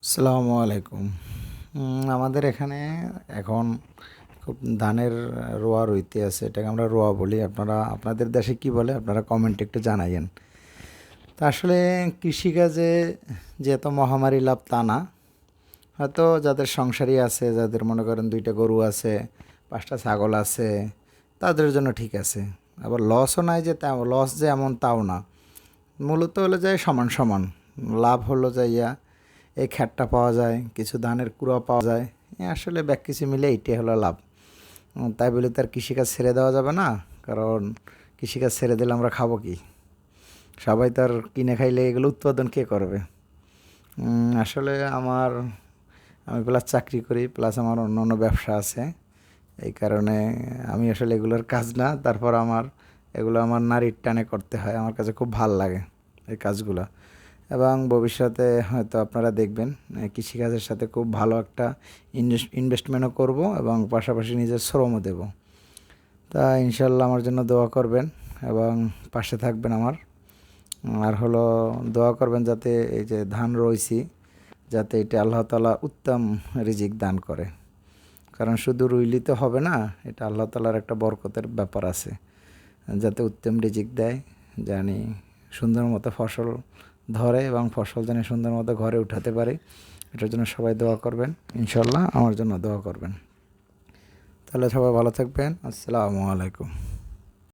আসসালামু আলাইকুম। আমাদের এখানে এখন খুব ধানের রোয়া রইতে আছে। এটাকে আমরা রোয়া বলি। আপনাদের দেশে কি বলে? আপনারা কমেন্টে একটু জানাইয়েন। তা আসলে কৃষিকাজে যে এত মহামারী লাভ তা না। হয়তো যাদের সংসারী আছে, যাদের মনে করেন ২ টা গরু আছে, ৫ টা ছাগল আছে, তাদের জন্য ঠিক আছে। আবার লসও নাই যে লস যে এমন তাও না। মূলত হলো যে সমান, সমান। লাভ হলো যাইয়া এই খ্যাটটা পাওয়া যায়, কিছু ধানের কুড়া পাওয়া যায়। আসলে কিছু মিলে এইটাই হলো লাভ। তাই বলে তার কৃষিকাজ ছেড়ে দেওয়া যাবে না। কারণ কৃষিকাজ ছেড়ে দিলে আমরা খাবো কি? সবাই তো আর কিনে খাইলে এগুলো উৎপাদন কে করবে? আসলে আমি প্লাস চাকরি করি, প্লাস আমার অন্য ব্যবসা আছে। এই কারণে আমি আসলে এগুলোর কাজ না। তারপর এগুলো আমার নারীর টানে করতে হয়। আমার কাছে খুব ভাল লাগে এই কাজগুলো। এবং ভবিষ্যতে হয়তো আপনারা দেখবেন কৃষিকাজের সাথে খুব ভালো একটা ইনভেস্টমেন্টও করব এবং পাশাপাশি নিজের শ্রমও দেব। তা ইনশাল্লাহ আমার জন্য দোয়া করবেন এবং পাশে থাকবেন আমার। আর হলো দোয়া করবেন যাতে এই যে ধান রইছি, যাতে এটা আল্লাহ তাআলা উত্তম রিজিক দান করে। কারণ শুধু রুইলি তো হবে না, এটা আল্লাহ তাআলার একটা বরকতের ব্যাপার আছে। যাতে উত্তম রিজিক দেয়, জানি সুন্দর মতো ফসল ধরে এবং ফসল যেন সুন্দর মতো ঘরে উঠাতে পারি। এটার জন্য সবাই দোয়া করবেন। ইনশাল্লাহ আমার জন্য দোয়া করবেন। তাহলে সবাই ভালো থাকবেন। আসসালামু আলাইকুম।